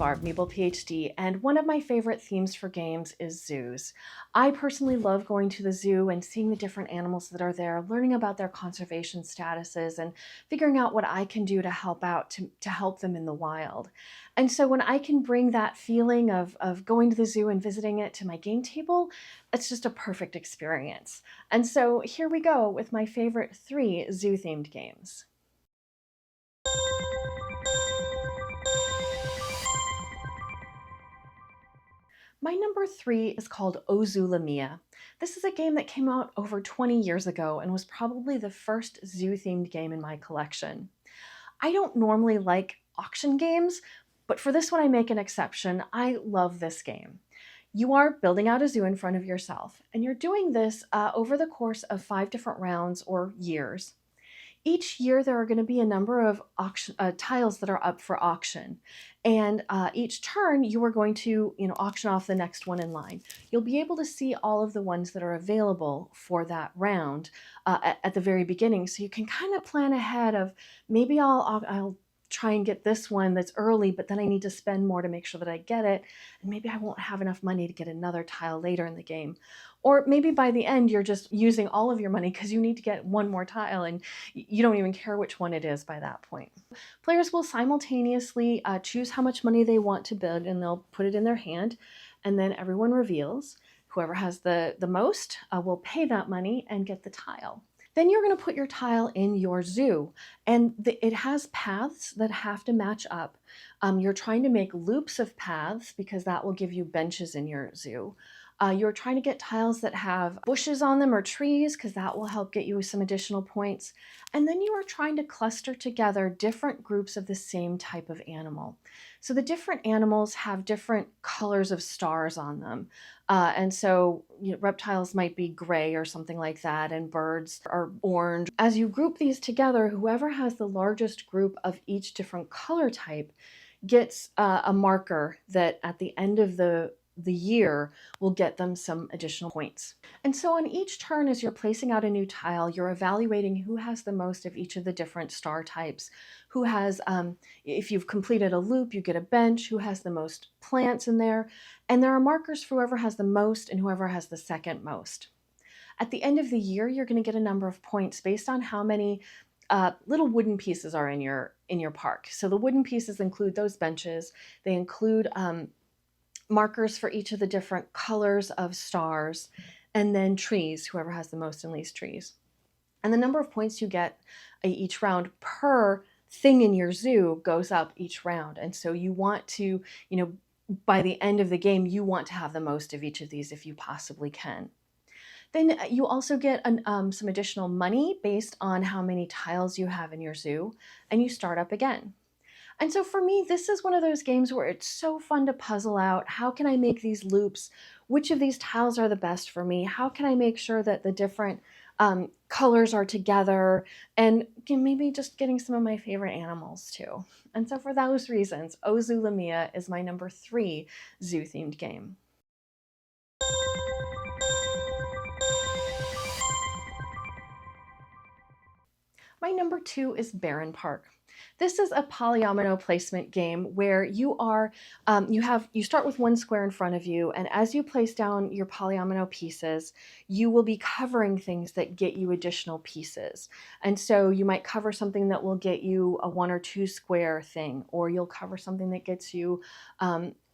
Barb, Meeble PhD, and one of my favorite themes for games is zoos. I personally love going to the zoo and seeing the different animals that are there, learning about their conservation statuses, and figuring out what I can do to help out to help them in the wild. And so when I can bring that feeling of going to the zoo and visiting it to my game table, it's just a perfect experience. And so here we go with my favorite 3 zoo-themed games. My number 3 is called O Zoo La Mia. This is a game that came out over 20 years ago and was probably the first zoo-themed game in my collection. I don't normally like auction games, but for this one I make an exception. I love this game. You are building out a zoo in front of yourself, and you're doing this over the course of 5 different rounds or years. Each year there are going to be a number of tiles that are up for auction, and each turn you are going to auction off the next one in line. You'll be able to see all of the ones that are available for that round at the very beginning, so you can kind of plan ahead of maybe I'll try and get this one that's early, but then I need to spend more to make sure that I get it, and maybe I won't have enough money to get another tile later in the game. Or maybe by the end you're just using all of your money because you need to get one more tile and you don't even care which one it is by that point. Players will simultaneously choose how much money they want to bid, and they'll put it in their hand, and then everyone reveals. Whoever has the most will pay that money and get the tile. Then you're going to put your tile in your zoo, and it has paths that have to match up. You're trying to make loops of paths because that will give you benches in your zoo. You're trying to get tiles that have bushes on them or trees because that will help get you some additional points. And then you are trying to cluster together different groups of the same type of animal. So the different animals have different colors of stars on them. And so reptiles might be gray or something like that, and birds are orange. As you group these together, whoever has the largest group of each different color type gets a marker that at the end of the year will get them some additional points. And so on each turn, as you're placing out a new tile, you're evaluating who has the most of each of the different star types, who has, if you've completed a loop, you get a bench, who has the most plants in there, and there are markers for whoever has the most and whoever has the second most. At the end of the year, you're going to get a number of points based on how many little wooden pieces are in your park. So the wooden pieces include those benches. They include markers for each of the different colors of stars, and then trees, whoever has the most and least trees. And the number of points you get each round per thing in your zoo goes up each round. And so you want to, by the end of the game, you want to have the most of each of these if you possibly can. Then you also get some additional money based on how many tiles you have in your zoo, and you start up again. And so for me, this is one of those games where it's so fun to puzzle out, how can I make these loops? Which of these tiles are the best for me? How can I make sure that the different colors are together? And maybe just getting some of my favorite animals too. And so for those reasons, O Zoo La Mia is my number 3 zoo-themed game. My number 2 is Barren Park. This is a polyomino placement game where you start with one square in front of you, and as you place down your polyomino pieces, you will be covering things that get you additional pieces. And so you might cover something that will get you a 1 or 2 square thing, or you'll cover something that gets you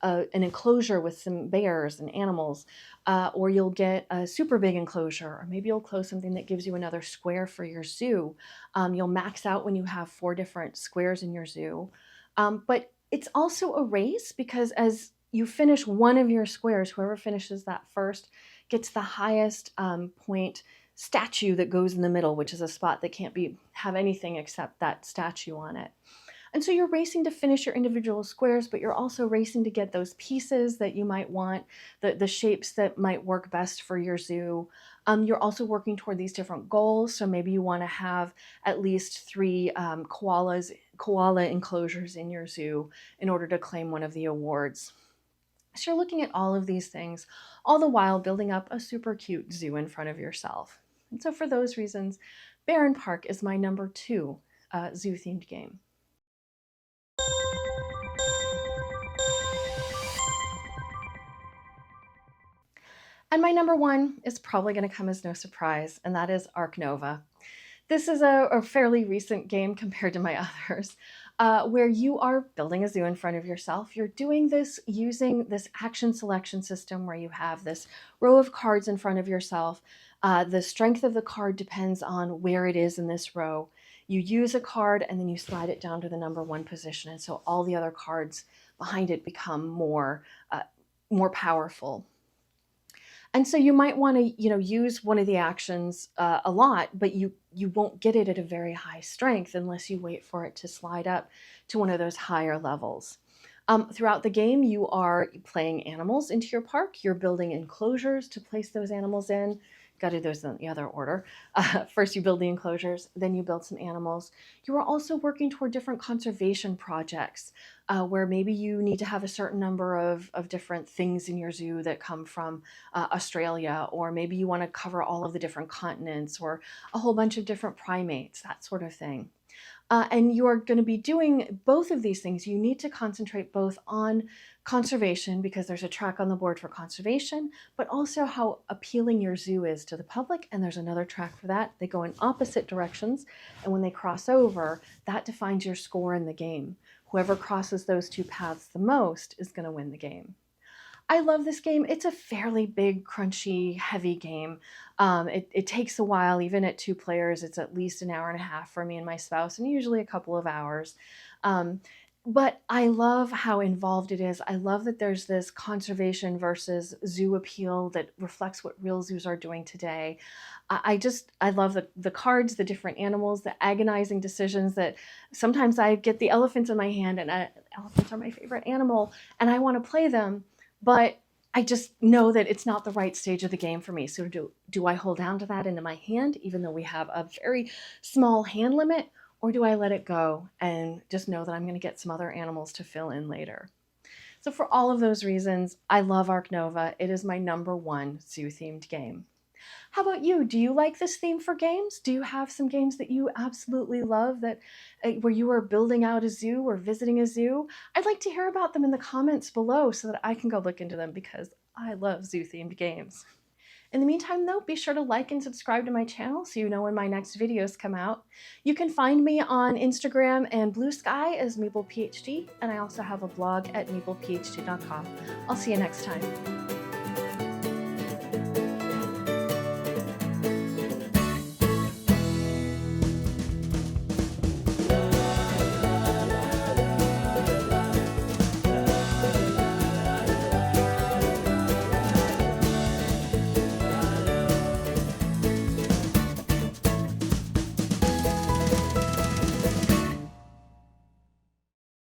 an enclosure with some bears and animals, or you'll get a super big enclosure, or maybe you'll close something that gives you another square for your zoo. You'll max out when you have 4 different squares in your zoo. But it's also a race because as you finish one of your squares, whoever finishes that first gets the highest point statue that goes in the middle, which is a spot that can't have anything except that statue on it. And so you're racing to finish your individual squares, but you're also racing to get those pieces that you might want, the shapes that might work best for your zoo. You're also working toward these different goals. So maybe you want to have at least 3 koala enclosures in your zoo in order to claim one of the awards. So you're looking at all of these things, all the while building up a super cute zoo in front of yourself. And so for those reasons, Barren Park is my number 2 zoo-themed game. And my number one is probably going to come as no surprise, and that is Ark Nova. This is a fairly recent game compared to my others, where you are building a zoo in front of yourself. You're doing this using this action selection system where you have this row of cards in front of yourself. The strength of the card depends on where it is in this row. You use a card and then you slide it down to the number one position, and so all the other cards behind it become more powerful. And so you might want to, use one of the actions a lot, but you won't get it at a very high strength unless you wait for it to slide up to one of those higher levels. Throughout the game, you are playing animals into your park. You're building enclosures to place those animals in. Got to do those in the other order. First, you build the enclosures, then you build some animals. You are also working toward different conservation projects where maybe you need to have a certain number of different things in your zoo that come from Australia, or maybe you want to cover all of the different continents or a whole bunch of different primates, that sort of thing. And you're going to be doing both of these things. You need to concentrate both on conservation because there's a track on the board for conservation, but also how appealing your zoo is to the public. And there's another track for that. They go in opposite directions. And when they cross over, that defines your score in the game. Whoever crosses those two paths the most is going to win the game. I love this game. It's a fairly big, crunchy, heavy game. It takes a while, even at two players. It's at least an hour and a half for me and my spouse, and usually a couple of hours. But I love how involved it is. I love that there's this conservation versus zoo appeal that reflects what real zoos are doing today. I love the cards, the different animals, the agonizing decisions that sometimes I get the elephants in my hand, and elephants are my favorite animal, and I want to play them, but I just know that it's not the right stage of the game for me. So do I hold down to that into my hand, even though we have a very small hand limit, or do I let it go and just know that I'm going to get some other animals to fill in later? So for all of those reasons, I love Ark Nova. It is my number one zoo-themed game. How about you? Do you like this theme for games? Do you have some games that you absolutely love that where you are building out a zoo or visiting a zoo? I'd like to hear about them in the comments below so that I can go look into them because I love zoo-themed games. In the meantime, though, be sure to like and subscribe to my channel so you know when my next videos come out. You can find me on Instagram and Blue Sky as MeeplePhD, and I also have a blog at meeplephd.com. I'll see you next time.